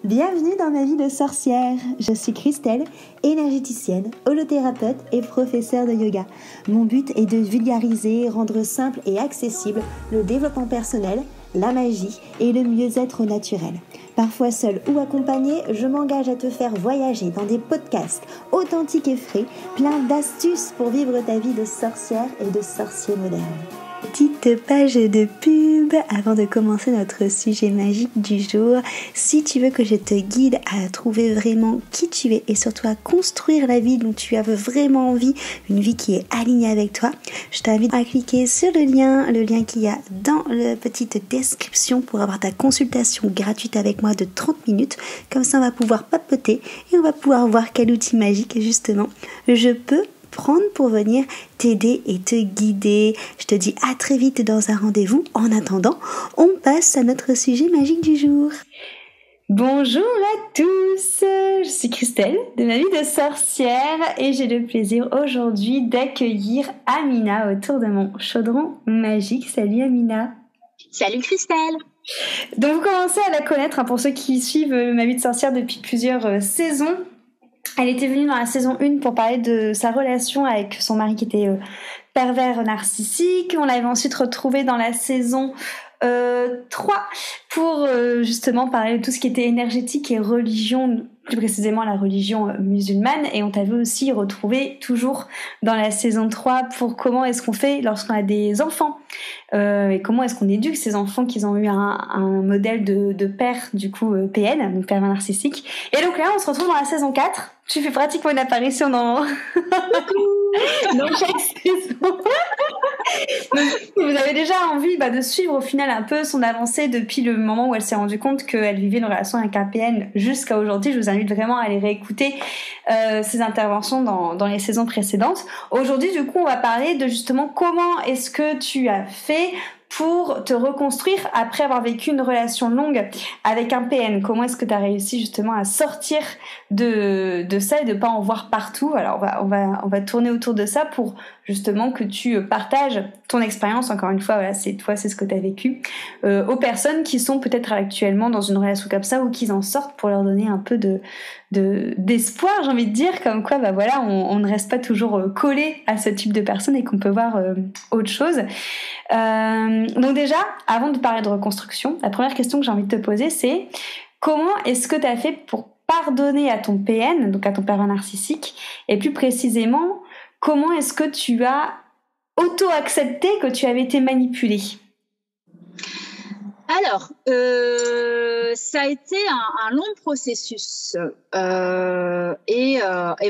Bienvenue dans ma vie de sorcière. Je suis Christelle, énergéticienne, holothérapeute et professeure de yoga. Mon but est de vulgariser, rendre simple et accessible le développement personnel, la magie et le mieux-être naturel. Parfois seule ou accompagnée, je m'engage à te faire voyager dans des podcasts authentiques et frais, plein d'astuces pour vivre ta vie de sorcière et de sorcier moderne. Petite page de pub avant de commencer notre sujet magique du jour. Si tu veux que je te guide à trouver vraiment qui tu es et surtout à construire la vie dont tu as vraiment envie, une vie qui est alignée avec toi, je t'invite à cliquer sur le lien qu'il y a dans la petite description pour avoir ta consultation gratuite avec moi de 30 minutes. Comme ça, on va pouvoir papoter et on va pouvoir voir quel outil magique justement je peux prendre pour venir t'aider et te guider. Je te dis à très vite dans un rendez-vous. En attendant, on passe à notre sujet magique du jour. Bonjour à tous, je suis Christelle de ma vie de sorcière et j'ai le plaisir aujourd'hui d'accueillir Amina autour de mon chaudron magique. Salut Amina. Salut Christelle. Donc vous commencez à la connaître pour ceux qui suivent ma vie de sorcière depuis plusieurs saisons. Elle était venue dans la saison 1 pour parler de sa relation avec son mari qui était pervers narcissique. On l'avait ensuite retrouvée dans la saison 3 pour justement parler de tout ce qui était énergétique et religion, plus précisément la religion musulmane. Et on t'avait aussi retrouvé toujours dans la saison 3 pour comment est-ce qu'on fait lorsqu'on a des enfants et comment est-ce qu'on éduque ces enfants qui ont eu un modèle de père, du coup PN, donc pervers narcissique. Et donc là, on se retrouve dans la saison 4. Tu fais pratiquement une apparition dans chaque saison. Donc, vous avez déjà envie de suivre au final un peu son avancée depuis le moment où elle s'est rendue compte qu'elle vivait une relation avec un PN jusqu'à aujourd'hui. Je vous invite vraiment à aller réécouter ses interventions dans les saisons précédentes. Aujourd'hui, du coup, on va parler de justement comment est-ce que tu as fait pour te reconstruire après avoir vécu une relation longue avec un PN. Comment est-ce que tu as réussi justement à sortir de ça et de pas en voir partout? Alors on va tourner autour de ça pour justement que tu partages ton expérience. Encore une fois, voilà, c'est ce que tu as vécu aux personnes qui sont peut-être actuellement dans une relation comme ça ou qui en sortent, pour leur donner un peu d'espoir, j'ai envie de dire, comme quoi voilà, on ne reste pas toujours collé à ce type de personnes et qu'on peut voir autre chose. Donc déjà, avant de parler de reconstruction, la première question que j'ai envie de te poser, c'est comment est-ce que tu as fait pour pardonner à ton PN, donc à ton pervers narcissique, et plus précisément, comment est-ce que tu as auto-accepté que tu avais été manipulée? Alors, ça a été un long processus et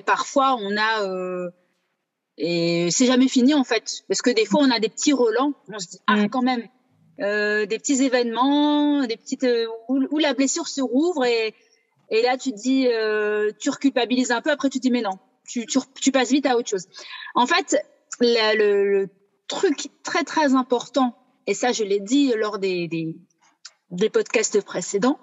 parfois on a et c'est jamais fini en fait, parce que des fois on a des petits relents, on se dit quand même des petits événements, des petites où la blessure se rouvre et là tu te dis tu reculpabilises un peu, après tu te dis mais non, tu passes vite à autre chose. En fait, le truc très très important, et ça je l'ai dit lors des podcasts précédents,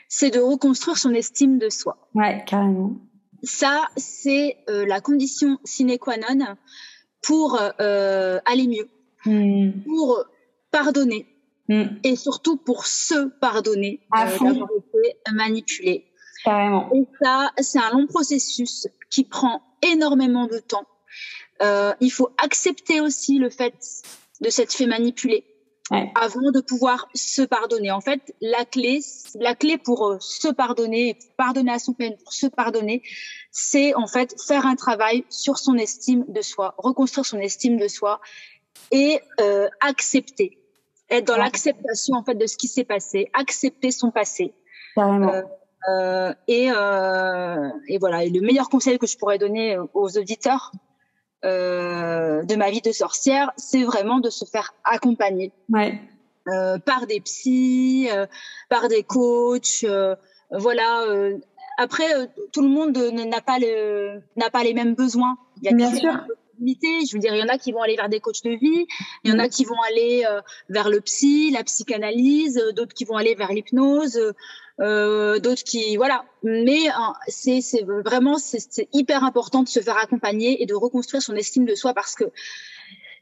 c'est de reconstruire son estime de soi. Ouais, carrément. Ça, c'est la condition sine qua non pour aller mieux, pour pardonner et surtout pour se pardonner d'avoir été manipulé. Carrément. Et ça, c'est un long processus qui prend énormément de temps. Il faut accepter aussi le fait de s'être fait manipuler. Ouais. Avant de pouvoir se pardonner. En fait, la clé pour se pardonner, pardonner à son peine, pour se pardonner, c'est en fait faire un travail sur son estime de soi, reconstruire son estime de soi et accepter, être dans l'acceptation en fait de ce qui s'est passé, accepter son passé. Carrément. Et voilà. Et le meilleur conseil que je pourrais donner aux auditeurs de ma vie de sorcière, c'est vraiment de se faire accompagner par des psys, par des coachs, voilà. Après, tout le monde n'a pas les mêmes besoins. Il y a différentes possibilités. Je veux dire, il y en a qui vont aller vers des coachs de vie, il y en a qui vont aller vers le psy, la psychanalyse, d'autres qui vont aller vers l'hypnose. D'autres qui voilà, mais c'est vraiment c'est hyper important de se faire accompagner et de reconstruire son estime de soi, parce que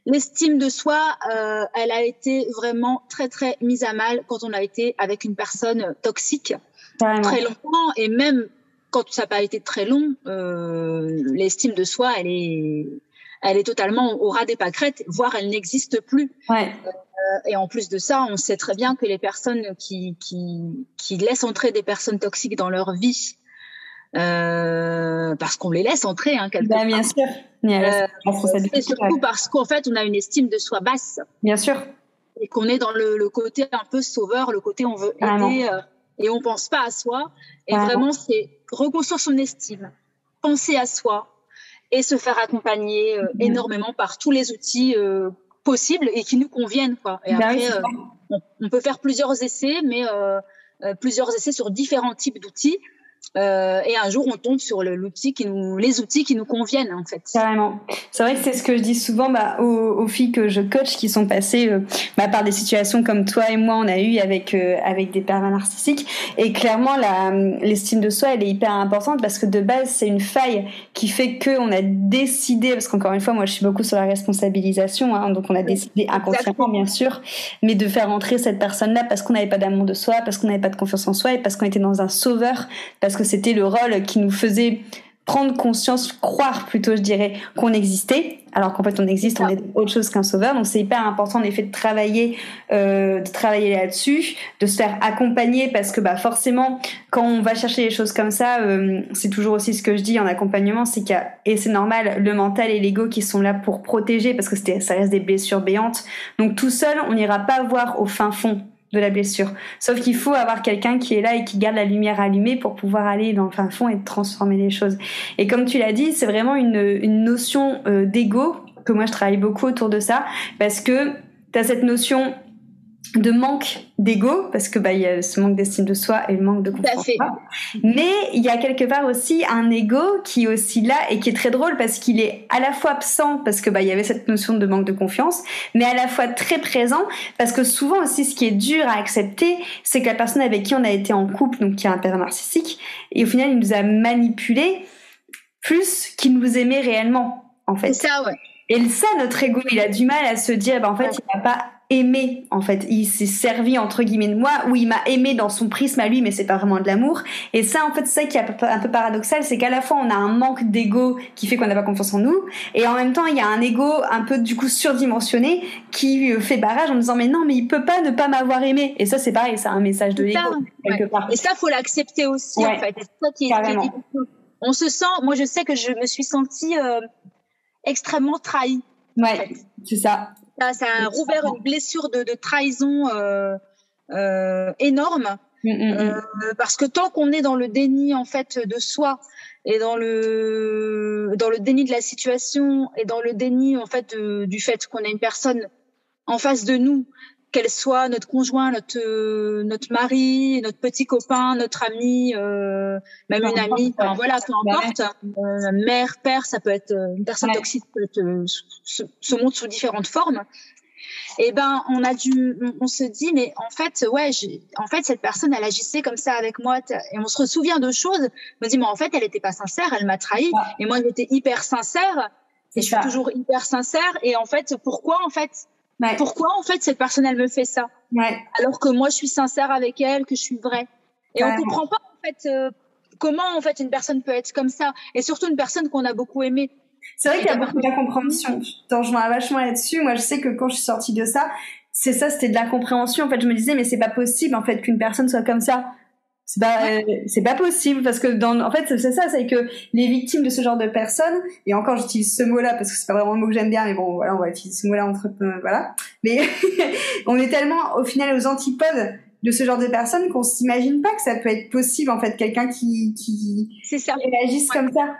l'estime de soi, elle a été vraiment très très mise à mal quand on a été avec une personne toxique très longtemps, et même quand ça n'a pas été très long, l'estime de soi, elle est totalement au ras des pâquerettes, voire elle n'existe plus. Ouais. Et en plus de ça, on sait très bien que les personnes qui laissent entrer des personnes toxiques dans leur vie, parce qu'on les laisse entrer, quelque part. Bien sûr. C'est surtout parce qu'en fait, on a une estime de soi basse. Bien sûr. Et qu'on est dans le côté un peu sauveur, le côté on veut aider, et on pense pas à soi. Et vraiment, c'est reconstruire son estime, penser à soi et se faire accompagner énormément par tous les outils possibles et qui nous conviennent, quoi. Et après, on peut faire plusieurs essais, mais plusieurs essais sur différents types d'outils. Et un jour, on tombe sur les outils qui nous conviennent, en fait. Carrément. C'est vrai que c'est ce que je dis souvent aux filles que je coach qui sont passées par des situations comme toi et moi on a eu avec des pervers narcissiques. Et clairement, l'estime de soi, elle est hyper importante parce que de base, c'est une faille qui fait qu'on a décidé, parce qu'encore une fois, moi je suis beaucoup sur la responsabilisation, donc on a décidé inconsciemment, bien sûr, mais de faire entrer cette personne-là parce qu'on n'avait pas d'amour de soi, parce qu'on n'avait pas de confiance en soi et parce qu'on était dans un sauveur, parce que c'était le rôle qui nous faisait prendre conscience, croire plutôt, je dirais, qu'on existait, alors qu'en fait on existe, on est autre chose qu'un sauveur. Donc c'est hyper important en effet de travailler là-dessus, de se faire accompagner, parce que forcément quand on va chercher les choses comme ça, c'est toujours aussi ce que je dis en accompagnement, c'est qu'il y a, et c'est normal, le mental et l'ego qui sont là pour protéger, parce que ça reste des blessures béantes. Donc tout seul, on n'ira pas voir au fin fond de la blessure. Sauf qu'il faut avoir quelqu'un qui est là et qui garde la lumière allumée pour pouvoir aller dans le fin fond et transformer les choses. Et comme tu l'as dit, c'est vraiment une notion d'ego, que moi je travaille beaucoup autour de ça, parce que tu as cette notion de manque d'ego, parce que il y a ce manque d'estime de soi et le manque de confiance en soi. Mais il y a quelque part aussi un ego qui est aussi là et qui est très drôle, parce qu'il est à la fois absent, parce que il y avait cette notion de manque de confiance, mais à la fois très présent, parce que souvent aussi ce qui est dur à accepter, c'est que la personne avec qui on a été en couple, donc qui a un pervers narcissique, et au final il nous a manipulés plus qu'il nous aimait réellement, en fait. C'est ça, ouais. Et ça, notre ego, il a du mal à se dire, en fait, il n'a pas aimé, en fait, il s'est servi entre guillemets de moi, ou il m'a aimé dans son prisme à lui, mais c'est pas vraiment de l'amour. Et ça, en fait, c'est ça qui est un peu paradoxal, c'est qu'à la fois on a un manque d'ego qui fait qu'on n'a pas confiance en nous, et en même temps il y a un ego un peu du coup surdimensionné qui fait barrage en disant mais non, mais il peut pas ne pas m'avoir aimé. Et ça, c'est pareil, c'est un message de l'ego quelque part. Et ça, faut l'accepter aussi, en fait. C'est ça qui est difficile. On se sent, moi je sais que je me suis sentie extrêmement trahie. Ouais, en fait. C'est ça. Ça a rouvert une blessure de trahison énorme, parce que tant qu'on est dans le déni en fait de soi, et dans le déni de la situation, et dans le déni en fait du fait qu'on a une personne en face de nous, qu'elle soit notre conjoint, notre mari, notre petit copain, notre ami, même une amie, peu importe, mère, père, ça peut être une personne toxique, se montre sous différentes formes. Et on se dit, mais en fait, cette personne, elle agissait comme ça avec moi, et on se souvient de choses. On se dit, mais en fait, elle était pas sincère, elle m'a trahi, et moi, j'étais hyper sincère, et je suis toujours hyper sincère, et en fait, pourquoi cette personne, elle me fait ça, alors que moi je suis sincère avec elle, que je suis vraie, et on comprend pas en fait comment en fait une personne peut être comme ça, et surtout une personne qu'on a beaucoup aimée. C'est vrai qu'il y a beaucoup d'incompréhension. Je rejoins vachement là-dessus. Moi je sais que quand je suis sortie de ça, c'était de l'incompréhension. En fait, je me disais mais c'est pas possible en fait qu'une personne soit comme ça. C'est pas possible, parce que en fait c'est ça, c'est que les victimes de ce genre de personnes, et encore j'utilise ce mot-là parce que c'est pas vraiment le mot que j'aime bien, mais bon voilà, on va utiliser ce mot-là voilà, mais on est tellement au final aux antipodes de ce genre de personnes qu'on s'imagine pas que ça peut être possible en fait, quelqu'un qui réagisse comme ça.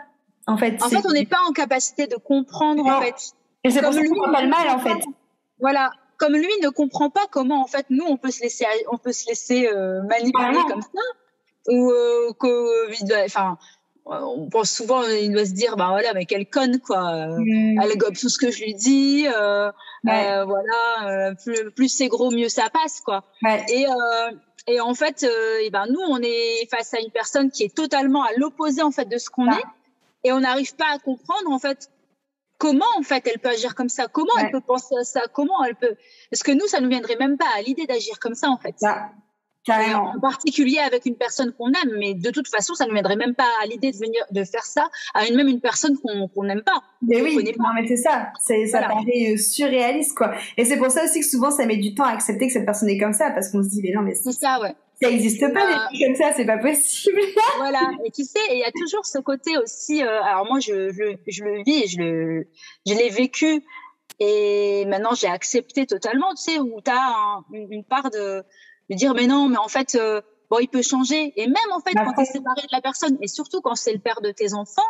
En fait, on n'est pas en capacité de comprendre en fait. Et c'est pour ça qu'on a pas le mal en fait. Voilà. Comme lui ne comprend pas comment en fait nous on peut se laisser manipuler comme ça, ou on pense souvent, il doit se dire mais quelle conne quoi, elle gobe tout ce que je lui dis, plus c'est gros mieux ça passe quoi. Et en fait nous on est face à une personne qui est totalement à l'opposé en fait de ce qu'on est, et on n'arrive pas à comprendre en fait comment en fait elle peut agir comme ça, comment elle peut penser à ça, comment elle peut, parce que nous ça nous viendrait même pas à l'idée d'agir comme ça en fait. Carrément. En particulier avec une personne qu'on aime, mais de toute façon, ça ne viendrait même pas à l'idée de faire ça à même une personne qu'on n'aime pas. Mais oui, non, mais c'est ça. Ça paraît surréaliste, quoi. Et c'est pour ça aussi que souvent, ça met du temps à accepter que cette personne est comme ça, parce qu'on se dit, mais non, mais c'est ça, ouais. Ça n'existe pas, des trucs comme ça, c'est pas possible. Voilà. Et tu sais, il y a toujours ce côté aussi, alors moi, je le vis et je l'ai vécu. Et maintenant, j'ai accepté totalement, tu sais, où t'as une part de dire mais non, mais en fait bon, il peut changer, et même en fait quand tu es séparé de la personne, et surtout quand c'est le père de tes enfants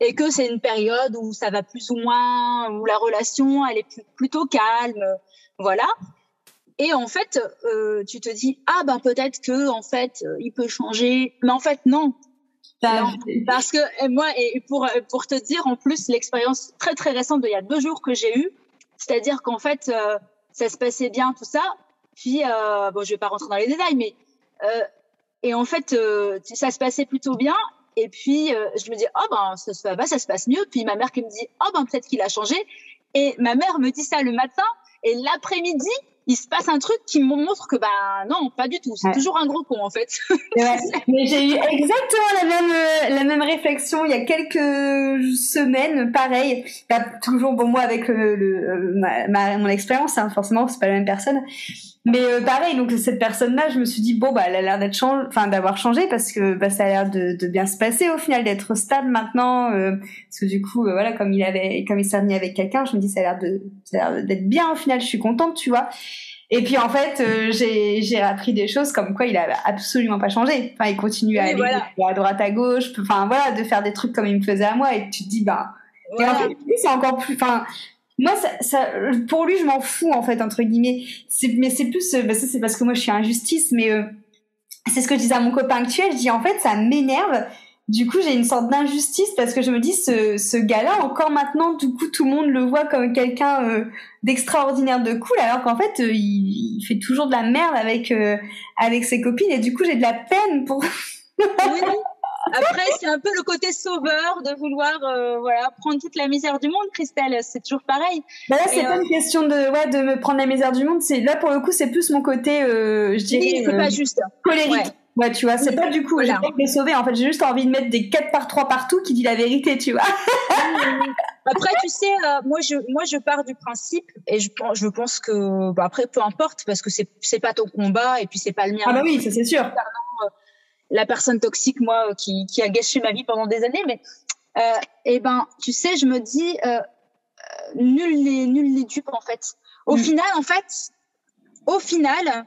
et que c'est une période où ça va plus ou moins, où la relation elle est plutôt calme, voilà, et en fait tu te dis ah ben peut-être que en fait il peut changer, mais en fait non, parce que moi, et pour te dire en plus l'expérience très très récente d'il y a 2 jours que j'ai eue, c'est-à-dire qu'en fait ça se passait bien tout ça. Puis, bon, je vais pas rentrer dans les détails, mais et en fait, ça se passait plutôt bien. Et puis, je me dis, oh ben, ça se passe mieux. Puis ma mère qui me dit, oh ben, peut-être qu'il a changé. Et ma mère me dit ça le matin, et l'après-midi, il se passe un truc qui me montre que non, pas du tout. C'est toujours un gros con en fait. Ouais. Mais j'ai eu exactement la même réflexion il y a quelques semaines, pareil. Toujours bon, moi avec mon expérience, hein, forcément c'est pas la même personne. Mais pareil, donc cette personne-là, je me suis dit bon elle a l'air d'avoir changé, parce que ça a l'air de bien se passer au final, d'être stable maintenant, parce que du coup voilà, comme il s'est remis avec quelqu'un, je me dis ça a l'air d'être bien au final, je suis contente, tu vois. Et puis en fait j'ai appris des choses comme quoi il a absolument pas changé, enfin il continue à aller à droite à gauche, enfin voilà, de faire des trucs comme il me faisait à moi, et tu te dis et en fait c'est encore plus, enfin moi, ça, pour lui, je m'en fous, en fait, entre guillemets. Mais c'est plus, ça, c'est parce que moi, je suis injustice, mais c'est ce que je disais à mon copain actuel. Je dis, en fait, ça m'énerve. Du coup, j'ai une sorte d'injustice, parce que je me dis, ce gars-là, encore maintenant, du coup, tout le monde le voit comme quelqu'un d'extraordinaire, de cool, alors qu'en fait, il fait toujours de la merde avec ses copines, et du coup, j'ai de la peine pour... Oui. Après, c'est un peu le côté sauveur de vouloir prendre toute la misère du monde, Christelle. C'est toujours pareil. Là, c'est pas une question de me prendre la misère du monde. Là, pour le coup, c'est plus mon côté, je dirais, c'est pas juste. Colérique. Ouais, tu vois, c'est pas du coup, j'ai pas envie de les sauver. En fait, j'ai juste envie de mettre des 4x3 partout qui dit la vérité, tu vois. Après, tu sais, moi, je pars du principe, et je pense que, après, peu importe, parce que c'est pas ton combat, et puis c'est pas le mien. Ah bah oui, ça c'est sûr. La personne toxique, moi, qui a gâché ma vie pendant des années, mais tu sais, je me dis nul n'est dupe en fait. Au final,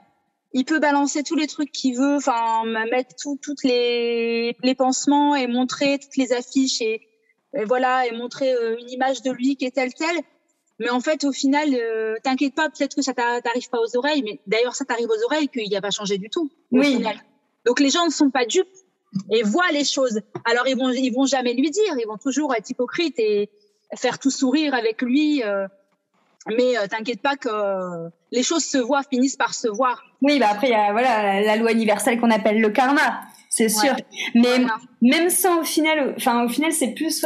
il peut balancer tous les trucs qu'il veut, enfin mettre toutes les pansements et montrer toutes les affiches et voilà, et montrer une image de lui qui est telle. Mais en fait, au final, t'inquiète pas, peut-être que ça t'arrive pas aux oreilles, mais d'ailleurs ça t'arrive aux oreilles qu'il n'y a pas changé du tout. Au final. Donc les gens ne sont pas dupes et voient les choses. Alors ils vont jamais lui dire, ils vont toujours être hypocrites et faire tout sourire avec lui. Mais t'inquiète pas que les choses finissent par se voir. Oui, après il y a la loi universelle qu'on appelle le karma, c'est sûr. Mais même ça au final, c'est plus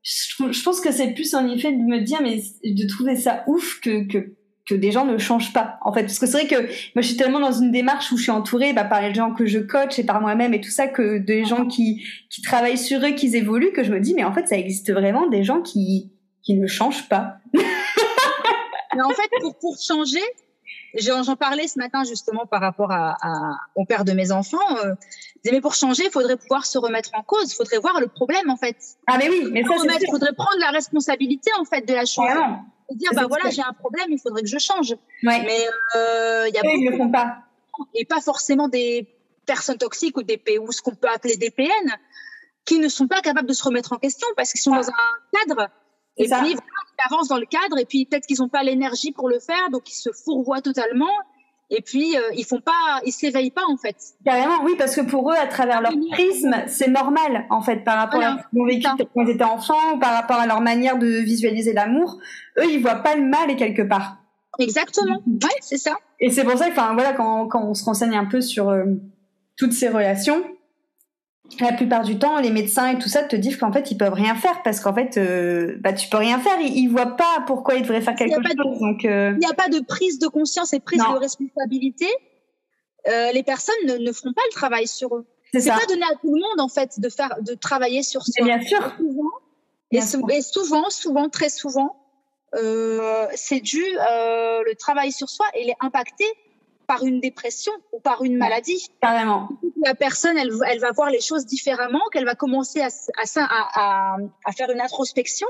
je pense que c'est plus un effet de me dire, mais de trouver ça ouf que des gens ne changent pas, en fait, parce que c'est vrai que moi je suis tellement dans une démarche où je suis entourée par les gens que je coach et par moi-même et tout ça, que des gens qui travaillent sur eux, qui évoluent, que je me dis mais en fait ça existe vraiment des gens qui ne changent pas. Mais en fait pour changer, j'en parlais ce matin justement par rapport au père de mes enfants, mais pour changer il faudrait pouvoir se remettre en cause, il faudrait voir le problème en fait. Ah mais oui, mais ça c'est il faudrait prendre la responsabilité en fait de la chose. Vraiment. Dire j'ai un problème, il faudrait que je change. Ouais. Mais il y a ils le font pas, et pas forcément des personnes toxiques ou ou ce qu'on peut appeler des PN, qui ne sont pas capables de se remettre en question parce qu'ils sont dans un cadre, et puis ils avancent dans le cadre, et puis peut-être qu'ils n'ont pas l'énergie pour le faire, donc ils se fourvoient totalement. Et puis ils s'éveillent pas en fait. Carrément, oui, parce que pour eux, à travers leur prisme, c'est normal en fait par rapport à ce qu'ils ont vécu quand ils étaient enfants, ou par rapport à leur manière de visualiser l'amour. Eux, ils voient pas le mal quelque part. Exactement. Ouais, c'est ça. Et c'est pour ça que, quand on se renseigne un peu sur toutes ces relations, la plupart du temps, les médecins et tout ça te disent qu'en fait, ils peuvent rien faire parce qu'en fait, tu peux rien faire. Ils voient pas pourquoi ils devraient faire quelque chose. Donc, il n'y a pas de prise de conscience et prise de responsabilité. Les personnes ne feront pas le travail sur eux. C'est pas donné à tout le monde en fait de travailler sur soi. Bien sûr. Et souvent, très souvent, c'est dû le travail sur soi, il est impacté par une dépression ou par une maladie. Carrément. La personne, elle va voir les choses différemment, qu'elle va commencer à faire une introspection.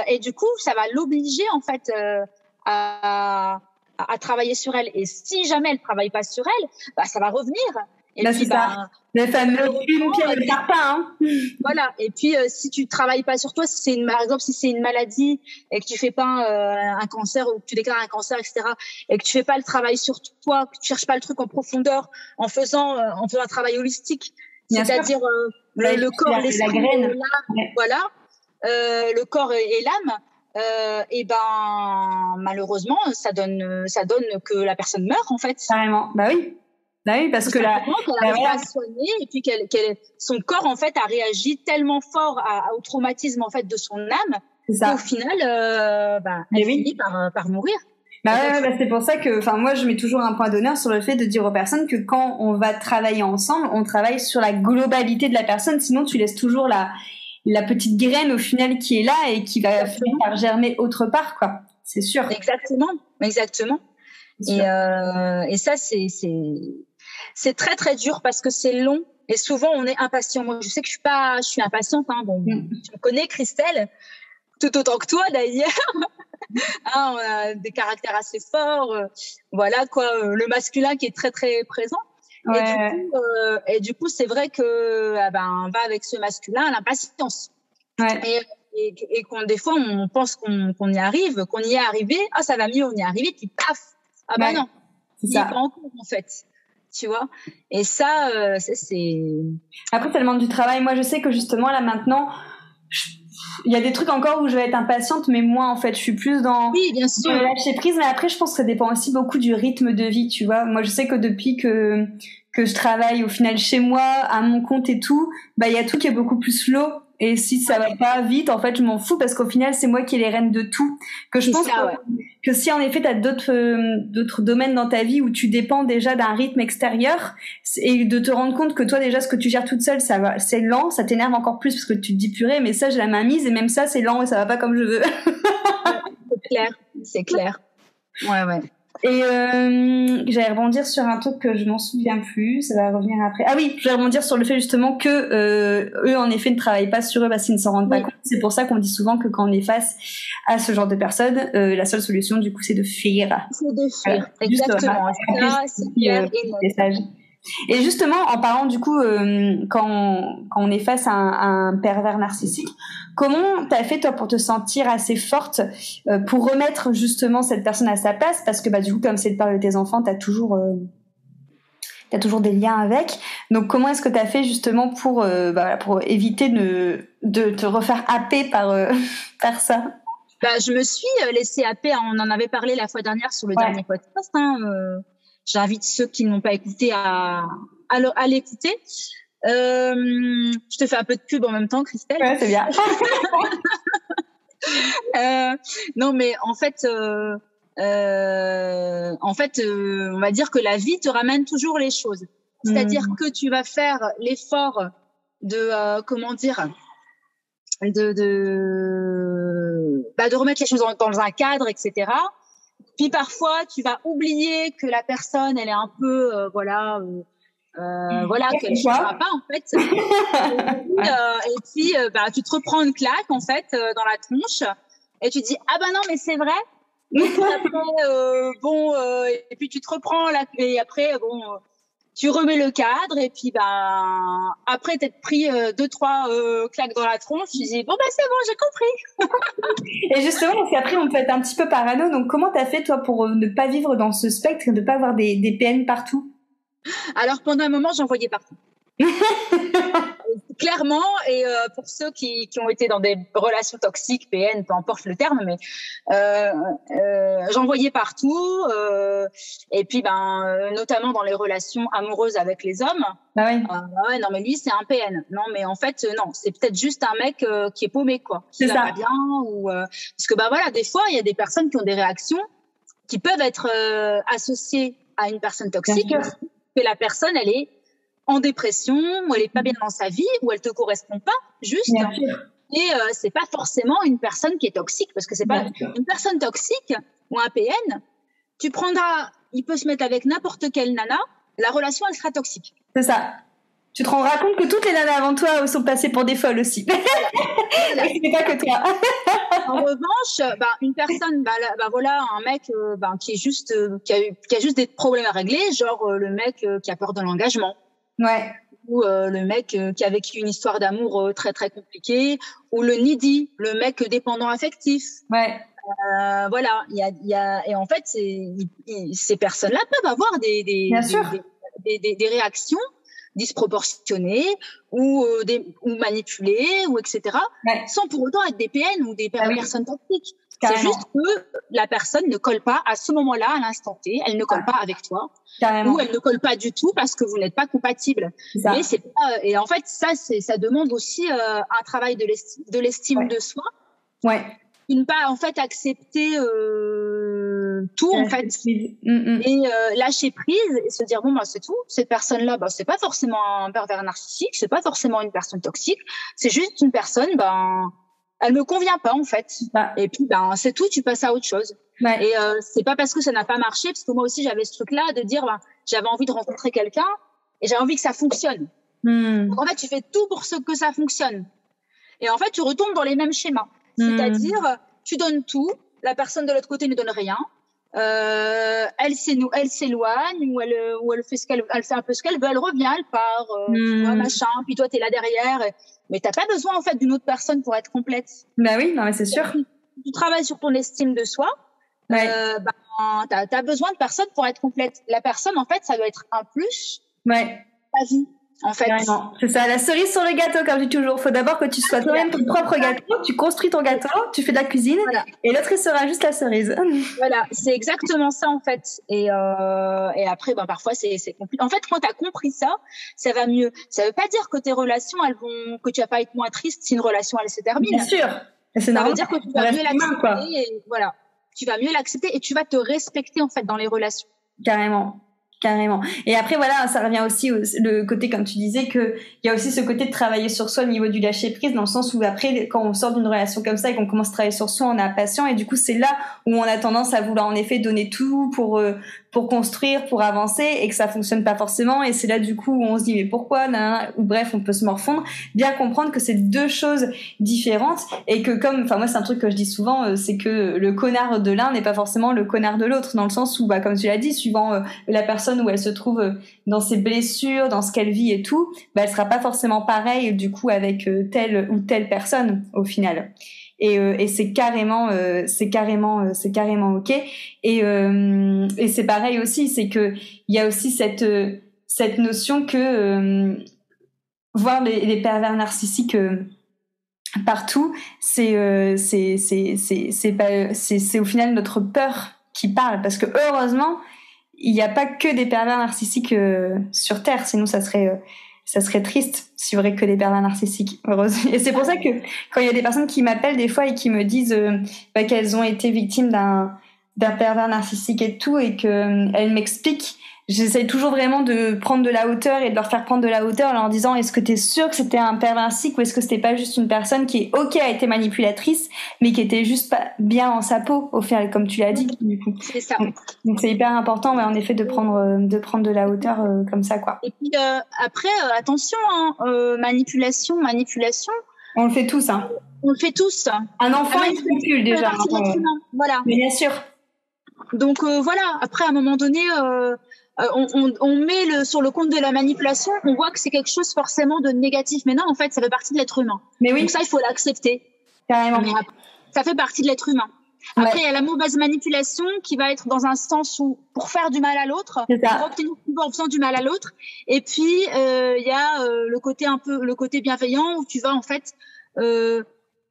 Et du coup, ça va l'obliger en fait à travailler sur elle. Et si jamais elle travaille pas sur elle, ça va revenir. Et puis, c'est ça. Le fameux une pierre ne part pas, hein. Voilà. Et puis, si tu travailles pas sur toi, par exemple, si c'est une maladie et que tu fais pas un cancer ou que tu déclares un cancer, etc., et que tu fais pas le travail sur toi, que tu cherches pas le truc en profondeur, en faisant un travail holistique, c'est-à-dire le corps, l'esprit, l'âme, voilà, le corps et l'âme. Et malheureusement, ça donne que la personne meurt en fait. Carrément. Bah oui. Bah oui, parce que qu'elle n'arrive pas à se soigner et puis son corps en fait a réagi tellement fort au traumatisme en fait de son âme qu'au final elle finit par mourir. C'est pour ça que moi je mets toujours un point d'honneur sur le fait de dire aux personnes que quand on va travailler ensemble, on travaille sur la globalité de la personne, sinon tu laisses toujours la petite graine au final qui est là et qui va finir par germer autre part, quoi. C'est sûr. Exactement. Et ça c'est très très dur parce que c'est long et souvent on est impatient. Moi je sais que je suis impatiente, hein. Bon, tu me connais Christelle, tout autant que toi d'ailleurs. On a des caractères assez forts, voilà quoi, le masculin qui est très très présent. Ouais. Et du coup c'est vrai que on va avec ce masculin l'impatience. Ouais. Et qu'on des fois on pense qu'on y arrive, qu'on y est arrivé, ça va mieux, on y est arrivé, puis paf, non, il est pas en cours en fait. Tu vois, et ça c'est après ça demande du travail. Moi je sais que justement là maintenant il y a des trucs encore où je vais être impatiente, mais moi en fait je suis plus dans le lâcher prise. Mais après je pense que ça dépend aussi beaucoup du rythme de vie, tu vois. Moi je sais que depuis que je travaille au final chez moi à mon compte et tout, il y a tout qui est beaucoup plus slow. Et si ça va pas vite, en fait, je m'en fous parce qu'au final, c'est moi qui ai les rênes de tout. Que je pense que si en effet, t'as d'autres domaines dans ta vie où tu dépends déjà d'un rythme extérieur et de te rendre compte que toi, déjà, ce que tu gères toute seule, c'est lent, ça t'énerve encore plus parce que tu te dis purée, mais ça, j'ai la main mise et même ça, c'est lent et ça va pas comme je veux. C'est clair. Ouais. Et j'allais rebondir sur un truc que je m'en souviens plus, ça va revenir après. Ah oui, je vais rebondir sur le fait justement que eux en effet ne travaillent pas sur eux parce qu'ils ne s'en rendent pas compte. C'est pour ça qu'on dit souvent que quand on est face à ce genre de personnes, la seule solution du coup c'est de fuir. C'est de fuir, exactement. Ça, c'est clair et justement, en parlant du coup, quand on est face à un pervers narcissique, comment t'as fait toi pour te sentir assez forte pour remettre justement cette personne à sa place? Parce que du coup, comme c'est le père de tes enfants, t'as toujours des liens avec. Donc, comment est-ce que t'as fait justement pour éviter de te refaire happer par ça? Je me suis laissée happer. On en avait parlé la fois dernière sur le dernier podcast. J'invite ceux qui n'ont pas écouté à l'écouter. Je te fais un peu de pub en même temps, Christelle. Ouais, c'est bien. Non, mais en fait, on va dire que la vie te ramène toujours les choses. C'est-à-dire que tu vas faire l'effort de remettre les choses dans un cadre, etc. Puis parfois, tu vas oublier que la personne, elle est un peu, qu'elle ne changera pas en fait. Et puis, tu te reprends une claque en fait dans la tronche et tu te dis non mais c'est vrai. Et puis après, et puis tu te reprends et après tu remets le cadre et puis après t'être pris 2-3 claques dans la tronche, tu dis c'est bon, j'ai compris. Et justement, parce qu'après on peut être un petit peu parano, donc comment t'as fait toi pour ne pas vivre dans ce spectre et ne pas avoir des PN partout? Alors pendant un moment j'en voyais partout. clairement, et pour ceux qui ont été dans des relations toxiques, PN, peu importe le terme, mais j'en voyais partout, et puis notamment dans les relations amoureuses avec les hommes. Ah oui. Ouais, non mais lui c'est un PN. Non mais en fait non, c'est peut-être juste un mec qui est paumé quoi, qui va pas bien, ou parce que voilà, des fois il y a des personnes qui ont des réactions qui peuvent être associées à une personne toxique, que la personne elle est en dépression, ou elle est pas bien dans sa vie, ou elle te correspond pas, juste. Et c'est pas forcément une personne qui est toxique, parce que c'est pas une personne toxique ou un PN. Tu prendras, il peut se mettre avec n'importe quelle nana, la relation elle sera toxique. C'est ça. Tu te rendras compte que toutes les nanas avant toi sont passées pour des folles aussi. Voilà. C'est pas que toi. En revanche, une personne, voilà, un mec qui est juste, qui a juste des problèmes à régler, genre le mec qui a peur de l'engagement. Ouais. Ou le mec qui a vécu une histoire d'amour très très compliquée, ou le needy, le mec dépendant affectif. Ouais. Voilà, il y a et en fait ces personnes-là peuvent avoir des réactions disproportionnées ou manipulées ou etc. Sans pour autant être des PN ou des personnes toxiques. C'est juste que la personne ne colle pas à ce moment-là, à l'instant T, elle ne colle pas avec toi. Carrément. Ou elle ne colle pas du tout parce que vous n'êtes pas compatibles. Mais c'est pas, et en fait, ça demande aussi un travail de l'estime de soi. Ouais. De ne pas en fait accepter tout en fait et lâcher prise et se dire c'est tout. Cette personne-là, c'est pas forcément un pervers narcissique, c'est pas forcément une personne toxique, c'est juste une personne, elle me convient pas en fait. Et puis c'est tout, tu passes à autre chose. Ouais. Et c'est pas parce que ça n'a pas marché, parce que moi aussi j'avais ce truc-là de dire j'avais envie de rencontrer quelqu'un et j'avais envie que ça fonctionne. Donc en fait tu fais tout pour que ça fonctionne. Et en fait tu retombes dans les mêmes schémas. C'est-à-dire tu donnes tout, la personne de l'autre côté ne donne rien. Elle s'éloigne ou elle fait un peu ce qu'elle veut, elle revient, elle part, tu vois, machin. Puis toi t'es là derrière. Mais t'as pas besoin en fait d'une autre personne pour être complète. Bah oui, non mais c'est sûr. Tu travailles sur ton estime de soi. T'as besoin de personne pour être complète. La personne en fait, ça doit être un plus. Ouais. Ta vie. En fait. C'est ça, la cerise sur le gâteau, comme je dis toujours. Faut d'abord que tu sois toi-même ton propre gâteau, tu construis ton gâteau, tu fais de la cuisine, et l'autre, il sera juste la cerise. Voilà, c'est exactement ça, en fait. Et après, parfois, c'est compliqué. En fait, quand t'as compris ça, ça va mieux. Ça veut pas dire que tes relations, que tu vas pas être moins triste si une relation, elle se termine. Bien sûr. Ça veut dire que tu vas mieux l'accepter, et voilà. Tu vas mieux l'accepter et tu vas te respecter, en fait, dans les relations. Carrément. Et après, voilà, ça revient aussi le côté, comme tu disais, que il y a aussi ce côté de travailler sur soi au niveau du lâcher prise, dans le sens où après, quand on sort d'une relation comme ça et qu'on commence à travailler sur soi, on est impatient et du coup, c'est là où on a tendance à vouloir en effet donner tout pour construire, pour avancer et que ça fonctionne pas forcément. Et c'est là, du coup, où on se dit, mais pourquoi, ou bref, on peut se morfondre. Bien comprendre que c'est deux choses différentes et que moi, c'est un truc que je dis souvent, c'est que le connard de l'un n'est pas forcément le connard de l'autre, dans le sens où, comme tu l'as dit, suivant la personne où elle se trouve dans ses blessures, dans ce qu'elle vit et tout, elle sera pas forcément pareille du coup avec telle ou telle personne au final. Et c'est carrément ok. Et c'est pareil aussi, c'est que il y a aussi cette notion que voir les pervers narcissiques partout, c'est au final notre peur qui parle, parce que heureusement il n'y a pas que des pervers narcissiques sur Terre, sinon ça serait triste s'il y aurait que des pervers narcissiques. Heureusement. Et c'est pour ça que quand il y a des personnes qui m'appellent des fois et qui me disent qu'elles ont été victimes d'un pervers narcissique et tout, et qu'elles m'expliquent, j'essaie toujours vraiment de prendre de la hauteur et de leur faire prendre de la hauteur en leur disant, est-ce que t'es sûr que c'était un pervers narcissique ou est-ce que c'était pas juste une personne qui a été manipulatrice, mais qui était juste pas bien en sa peau, au final, comme tu l'as dit, du coup. C'est ça. Donc c'est hyper important, en effet, de prendre de la hauteur comme ça, quoi. Et puis après, attention, manipulation. On le fait tous, hein. On le fait tous. Un enfant, il manipule déjà. Voilà. Mais bien sûr. Donc voilà. Après, à un moment donné. On met sur le compte de la manipulation, on voit que c'est quelque chose forcément de négatif. Mais non, en fait, ça fait partie de l'être humain. Mais oui. Donc ça, il faut l'accepter. Carrément. Ça fait partie de l'être humain. Après, il y a la mauvaise manipulation qui va être dans un sens où pour faire du mal à l'autre, pour obtenir en faisant du mal à l'autre. Et puis il y a le côté bienveillant où tu vas en fait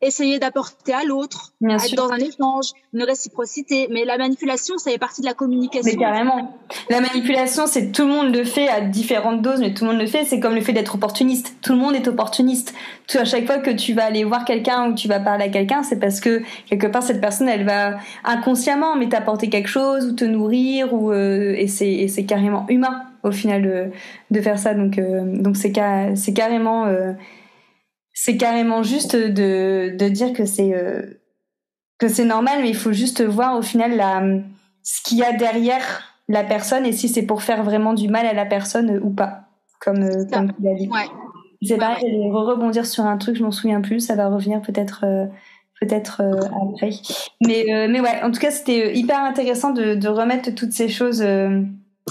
essayer d'apporter à l'autre, être dans un échange, une réciprocité. Mais la manipulation, ça fait partie de la communication. Mais carrément. La manipulation, c'est tout le monde le fait à différentes doses, mais tout le monde le fait. C'est comme le fait d'être opportuniste. Tout le monde est opportuniste. À chaque fois que tu vas aller voir quelqu'un ou tu vas parler à quelqu'un, c'est parce que quelque part cette personne, elle va inconsciemment mais t'apporter quelque chose ou te nourrir et c'est carrément humain au final de faire ça. Donc c'est carrément c'est carrément juste de dire que c'est normal, mais il faut juste voir au final ce qu'il y a derrière la personne et si c'est pour faire vraiment du mal à la personne ou pas, comme tu l'as dit. Ouais. C'est pareil, j'allais rebondir sur un truc, je m'en souviens plus, ça va revenir peut-être après. Mais ouais, en tout cas, c'était hyper intéressant de remettre toutes ces choses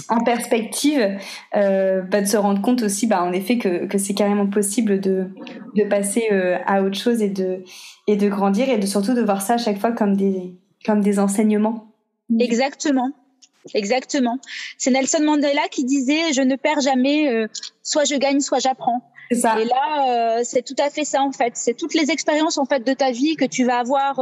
en perspective, de se rendre compte aussi, en effet, que c'est carrément possible de passer à autre chose et de grandir et surtout de voir ça à chaque fois comme des enseignements. Exactement. C'est Nelson Mandela qui disait « Je ne perds jamais, soit je gagne, soit j'apprends ». C'est ça. Et là, c'est tout à fait ça en fait. C'est toutes les expériences en fait de ta vie que tu vas avoir,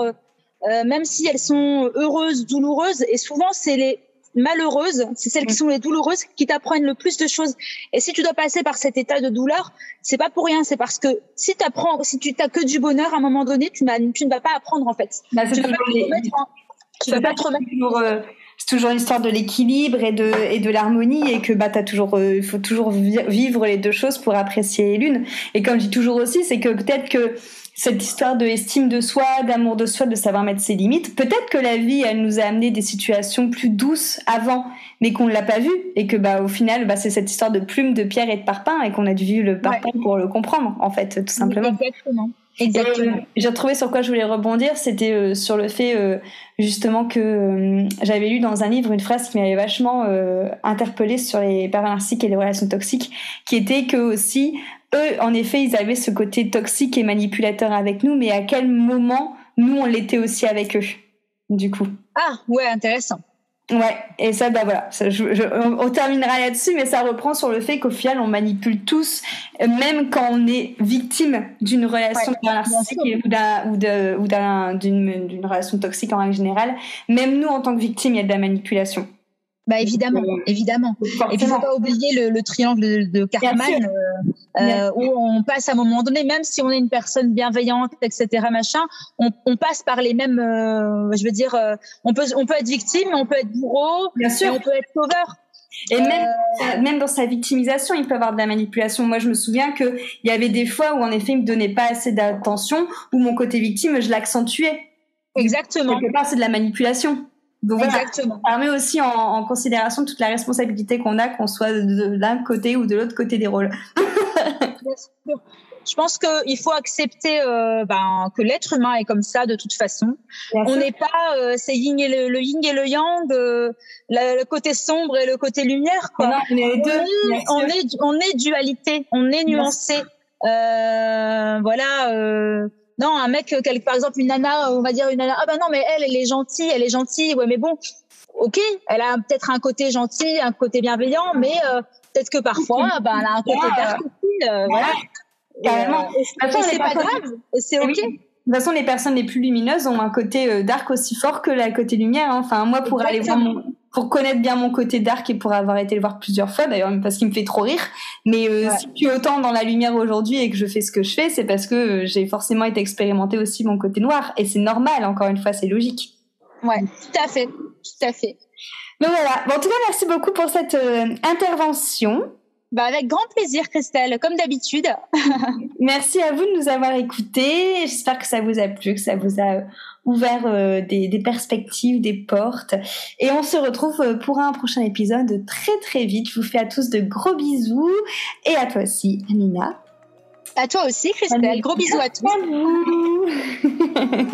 même si elles sont heureuses, douloureuses. Et souvent, c'est les malheureuses, c'est celles qui sont les douloureuses qui t'apprennent le plus de choses. Et si tu dois passer par cet état de douleur, c'est pas pour rien. C'est parce que si tu t'as que du bonheur, à un moment donné, tu ne vas pas apprendre en fait. Tu vas pas te remettre. C'est toujours l'histoire de l'équilibre et de l'harmonie et que il faut toujours vivre les deux choses pour apprécier l'une. Et comme je dis toujours aussi, c'est que peut-être que cette histoire de estime de soi, d'amour de soi, de savoir mettre ses limites, peut-être que la vie, elle nous a amené des situations plus douces avant, mais qu'on ne l'a pas vu et que au final, c'est cette histoire de plumes, de pierre et de parpaing et qu'on a dû vivre le parpaing pour le comprendre, en fait, tout simplement. Exactement. J'ai retrouvé sur quoi je voulais rebondir, c'était sur le fait justement que j'avais lu dans un livre une phrase qui m'avait vachement interpellée sur les pervers narcissiques et les relations toxiques, qui était que aussi eux, en effet, ils avaient ce côté toxique et manipulateur avec nous, mais à quel moment nous on l'était aussi avec eux, du coup. Ah ouais, intéressant. Ouais, et ça, voilà, on terminera là-dessus, mais ça reprend sur le fait qu'au final, on manipule tous, même quand on est victime d'une relation narcissique ou d'une relation toxique en règle générale. Même nous, en tant que victime, il y a de la manipulation. Évidemment. Et puis, il ne faut pas oublier le triangle de Karpman, où on passe à un moment donné, même si on est une personne bienveillante, etc., on passe par les mêmes, on peut être victime, on peut être bourreau, on peut être sauveur. Et même dans sa victimisation, il peut y avoir de la manipulation. Moi, je me souviens qu'il y avait des fois où, en effet, il me donnait pas assez d'attention, où mon côté victime, je l'accentuais. Exactement. Quelque part, c'est de la manipulation. Donc exactement. Ça remet aussi en considération toute la responsabilité qu'on a, qu'on soit de l'un côté ou de l'autre côté des rôles. Je pense qu'il faut accepter que l'être humain est comme ça de toute façon. On n'est pas c'est le yin et le yang, le côté sombre et le côté lumière, quoi. Non, on est les deux. On est dualité, on est nuancé. Non, un mec, par exemple, une nana, on va dire une nana, non, mais elle est gentille, ouais, mais bon, ok, elle a peut-être un côté gentil, un côté bienveillant, mais peut-être que parfois, elle a un côté dark aussi, voilà. Carrément. Et c'est pas grave, c'est ok. De toute façon, les personnes les plus lumineuses ont un côté dark aussi fort que le côté lumière, hein. Enfin, moi, pour aller voir pour connaître bien mon côté dark et pour avoir été le voir plusieurs fois, d'ailleurs, parce qu'il me fait trop rire. Mais si je suis autant dans la lumière aujourd'hui et que je fais ce que je fais, c'est parce que j'ai forcément été expérimenter aussi mon côté noir. Et c'est normal, encore une fois, c'est logique. Ouais, tout à fait. Donc voilà. Bon, en tout cas, merci beaucoup pour cette intervention. Avec grand plaisir, Christelle, comme d'habitude. Merci à vous de nous avoir écoutés. J'espère que ça vous a plu, que ça vous a ouvert des perspectives, des portes. Et on se retrouve pour un prochain épisode très très vite. Je vous fais à tous de gros bisous. Et à toi aussi, Amina. À toi aussi, Christelle. Gros bisous à tous. Salut.